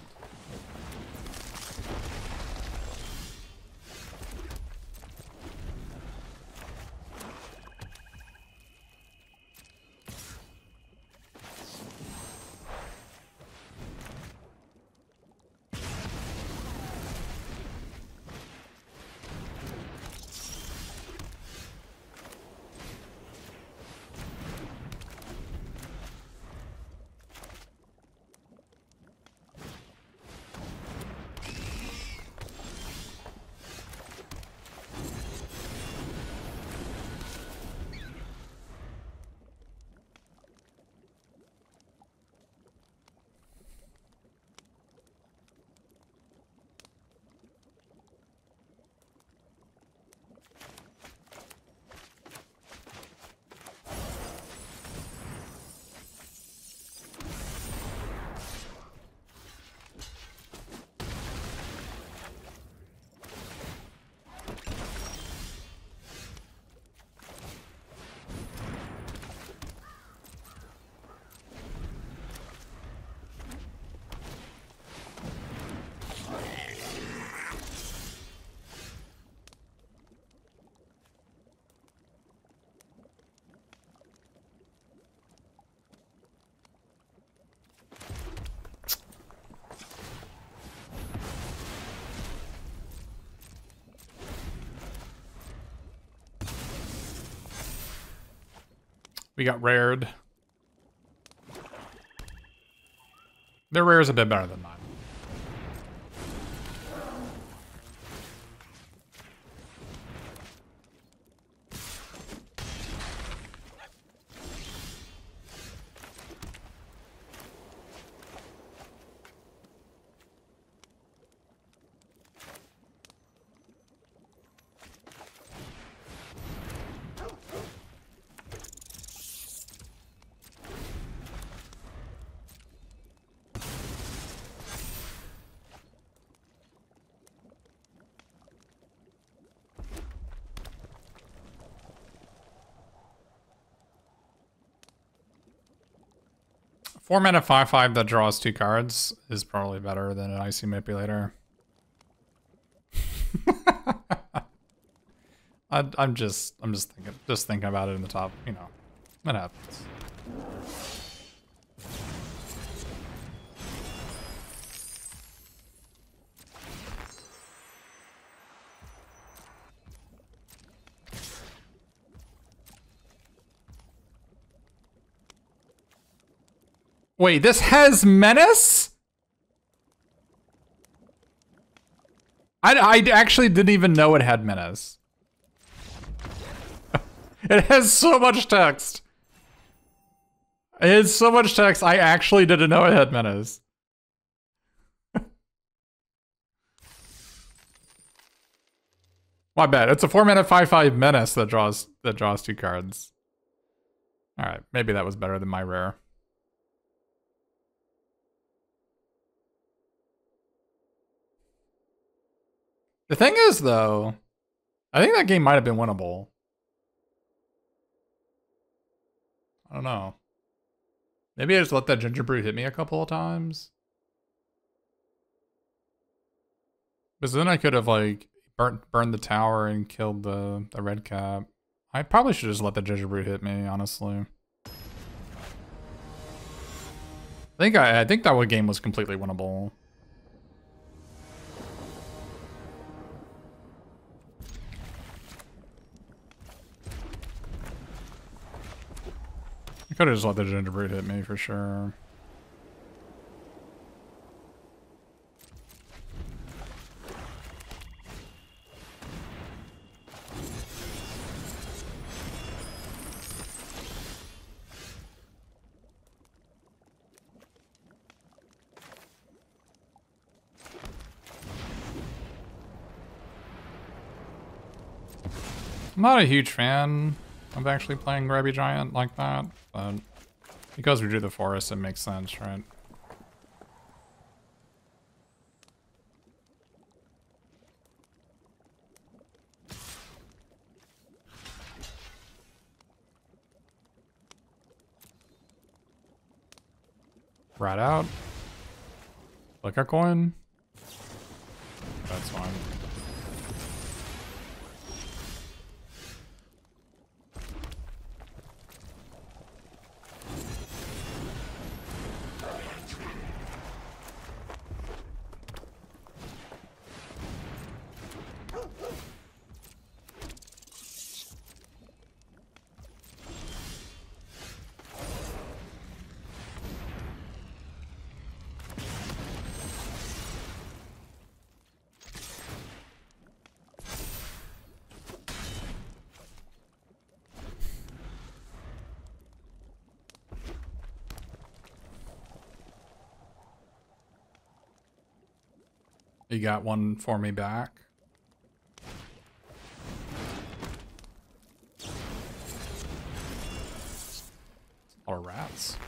We got rared. Their rare is a bit better than mine. Four mana 5/5 that draws 2 cards is probably better than an Icy Manipulator. I'm just thinking about it in the top, you know. That happens. Wait, this has Menace? I actually didn't even know it had Menace. It has so much text. It has so much text, I actually didn't know it had Menace. My bad. It's a 4 mana 5/5 Menace that draws 2 cards. Alright, maybe that was better than my rare. The thing is, though, I think that game might have been winnable. I don't know. Maybe I just let that Ginger Brew hit me a couple of times. Because then I could have, like, burned the tower and killed the red cap. I probably should just let the Ginger Brew hit me, honestly. I think that game was completely winnable. I could have just let the gingerbread hit me for sure. I'm not a huge fan of actually playing Grabby Giant like that, but because we drew the forest, it makes sense, right? Rat out. Like a coin. That's fine. You got one for me back. A lot of rats.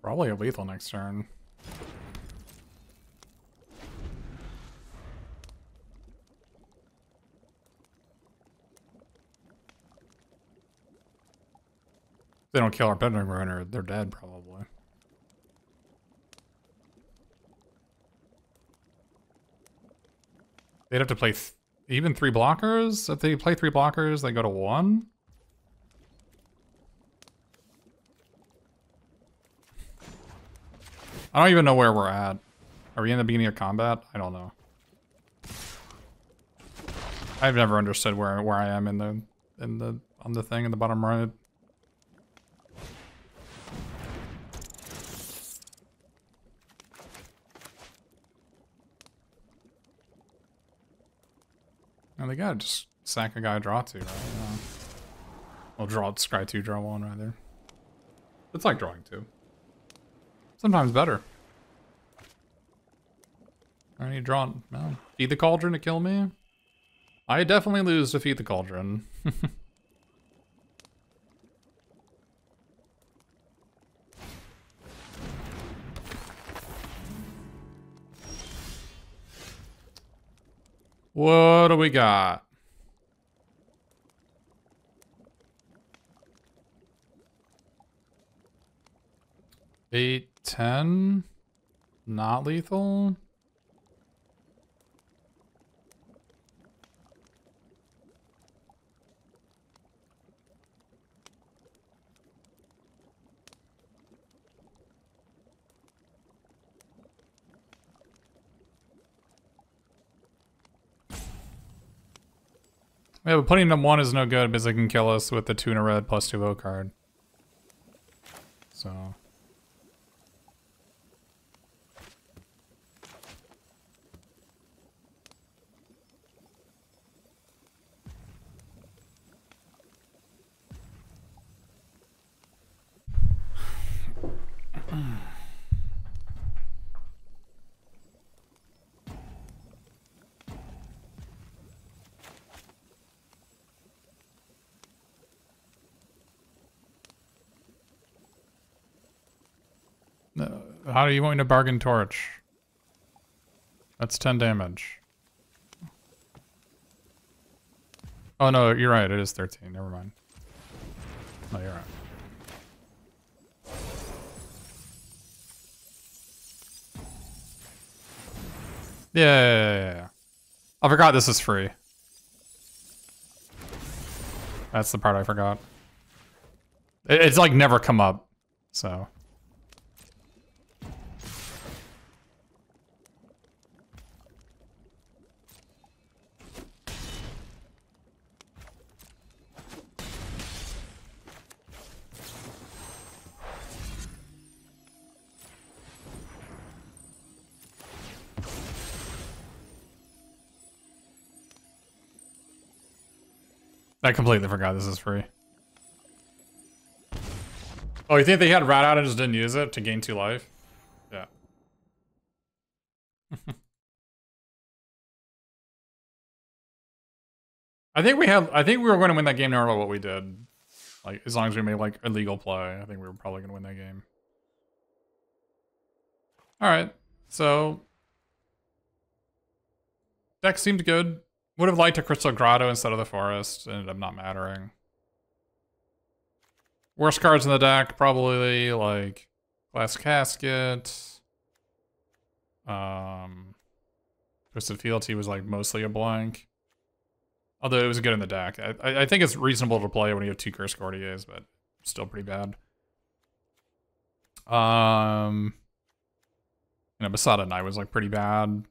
Probably a lethal next turn. If they don't kill our Bending Runner, they're dead probably. They'd have to play even 3 blockers? If they play 3 blockers, they go to 1? I don't even know where we're at. Are we in the beginning of combat? I don't know. I've never understood where I am on the thing in the bottom right. And they gotta just sack a guy, draw 2, right? Yeah. Well, scry 2, draw 1, rather. It's like drawing 2. Sometimes better. I need draw. No. Feed the Cauldron to kill me? I definitely lose to Feed the Cauldron. What do we got? Eight, 10, not lethal. Yeah, but putting them 1 is no good because they can kill us with the 2 in a red plus 2 vote card. So. How do you want me to bargain torch? That's 10 damage. Oh no, you're right, it is 13, never mind. No, you're right. Yeah. I forgot this is free. That's the part I forgot. It's like never come up, so. I completely forgot this is free. Oh, you think they had rat out and just didn't use it to gain 2 life? Yeah. I think we were going to win that game no matter what we did. Like, as long as we made like illegal play, I think we were probably going to win that game. Alright, so deck seemed good. Would have liked a Crystal Grotto instead of the Forest. Ended up not mattering. Worst cards in the deck, probably like Glass Casket. Twisted Fealty was like mostly a blank. Although it was good in the deck. I think it's reasonable to play when you have 2 Curse Courtiers, but still pretty bad. Besotted Knight was like pretty bad.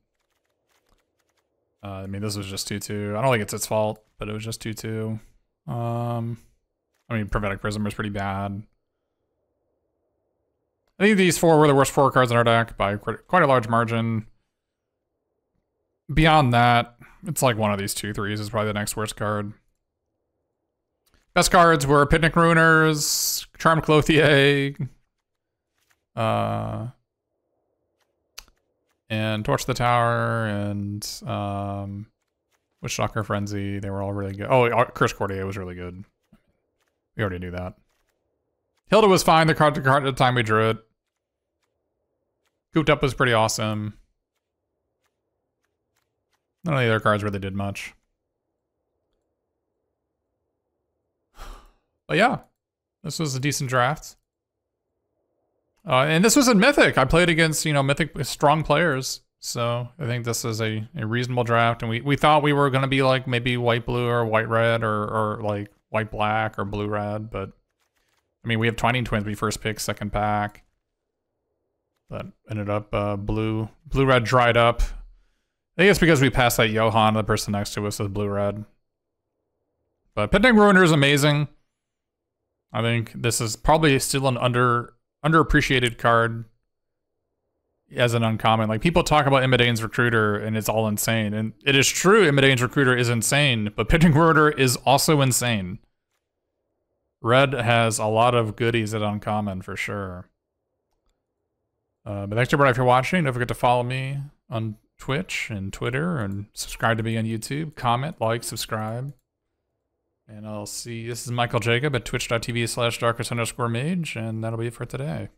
I mean, this was just 2-2. I don't think it's its fault, but it was just 2-2. I mean, Prophetic Prism was pretty bad. I think these 4 were the worst 4 cards in our deck by quite a large margin. Beyond that, it's like one of these 2-3s is probably the next worst card. Best cards were Picnic Ruiners, Charmed Clothier, and Torch the Tower, and Witchstalker Frenzy. They were all really good. Oh, Curse Courtier was really good. We already knew that. Hilda was fine. The card at the time we drew it. Cooped Up was pretty awesome. None of the other cards really did much. But yeah, this was a decent draft. And this was in Mythic. I played against, Mythic strong players. So I think this is a reasonable draft. And we thought we were going to be like maybe white-blue or white-red or like white-black or blue-red. But, I mean, we have Twining Twins. We first picked, second pack. But ended up blue-red dried up. I think it's because we passed that Johan, the person next to us is blue-red. But Pending Ruiner is amazing. I think this is probably still an underappreciated card as an uncommon. Like, people talk about Immodane's Recruiter and it's all insane. And it is true, Immodane's Recruiter is insane, but Pending Ruiner is also insane. Red has a lot of goodies at uncommon for sure. But thanks everybody for watching. Don't forget to follow me on Twitch and Twitter and subscribe to me on YouTube. Comment, like, subscribe. And I'll see, this is Michael Jacob at twitch.tv/darkest_mage, and that'll be it for today.